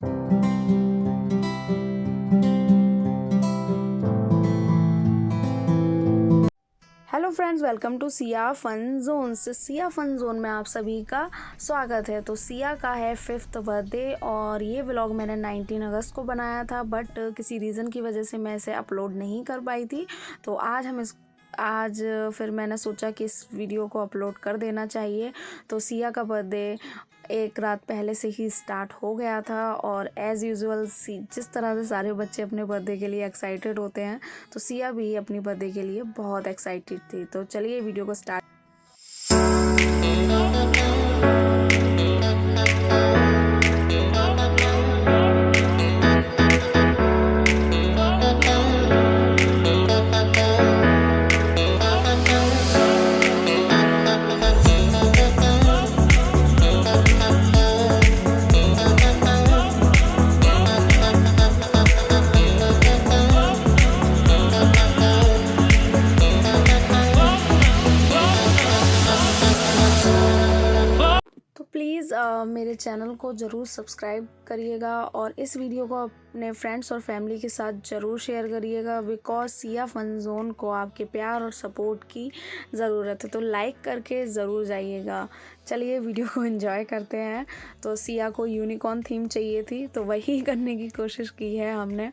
Hello friends, welcome to Siya fun zone. Siya fun zone में आप सभी का स्वागत है। तो सिया का है 5th बर्थडे और ये व्लॉग मैंने 19 अगस्त को बनाया था, बट किसी रीज़न की वजह से मैं इसे अपलोड नहीं कर पाई थी। तो आज फिर मैंने सोचा कि इस वीडियो को अपलोड कर देना चाहिए। तो सिया का बर्थडे एक रात पहले से ही स्टार्ट हो गया था और एज़ यूजुअल जिस तरह से सारे बच्चे अपने बर्थडे के लिए एक्साइटेड होते हैं, तो सिया भी अपनी बर्थडे के लिए बहुत एक्साइटेड थी। तो चलिए वीडियो को स्टार्ट। प्लीज़ मेरे चैनल को ज़रूर सब्सक्राइब करिएगा और इस वीडियो को अपने फ्रेंड्स और फैमिली के साथ ज़रूर शेयर करिएगा, बिकॉज सिया फन जोन को आपके प्यार और सपोर्ट की ज़रूरत है। तो लाइक करके ज़रूर जाइएगा। चलिए वीडियो को एंजॉय करते हैं। तो सिया को यूनिकॉर्न थीम चाहिए थी, तो वही करने की कोशिश की है हमने।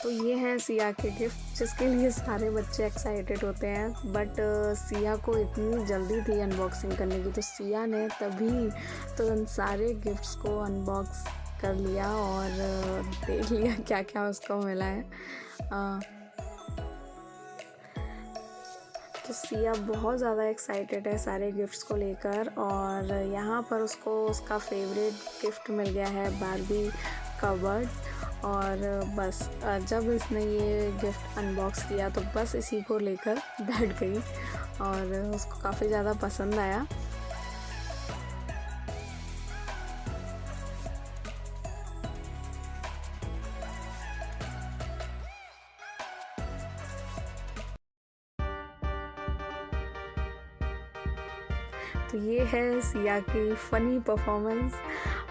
तो ये हैं सिया के गिफ्ट, जिसके लिए सारे बच्चे एक्साइटेड होते हैं, बट सिया को इतनी जल्दी थी अनबॉक्सिंग करने की, तो सिया ने तभी तुरंत सारे गिफ्ट्स को अनबॉक्स कर लिया और देख लिया क्या क्या उसको मिला है। तो सिया बहुत ज़्यादा एक्साइटेड है सारे गिफ्ट्स को लेकर, और यहाँ पर उसको उसका फेवरेट गिफ्ट मिल गया है, बारबी कबर्ड। और बस जब इसने ये गिफ्ट अनबॉक्स किया तो बस इसी को लेकर बैठ गई और उसको काफ़ी ज़्यादा पसंद आया। तो ये है सिया की फ़नी परफॉर्मेंस।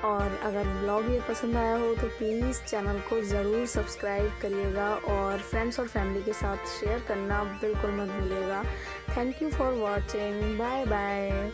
और अगर ब्लॉग ये पसंद आया हो तो प्लीज़ चैनल को ज़रूर सब्सक्राइब करिएगा और फ्रेंड्स और फैमिली के साथ शेयर करना बिल्कुल मत भूलिएगा। Thank you for watching. Bye bye.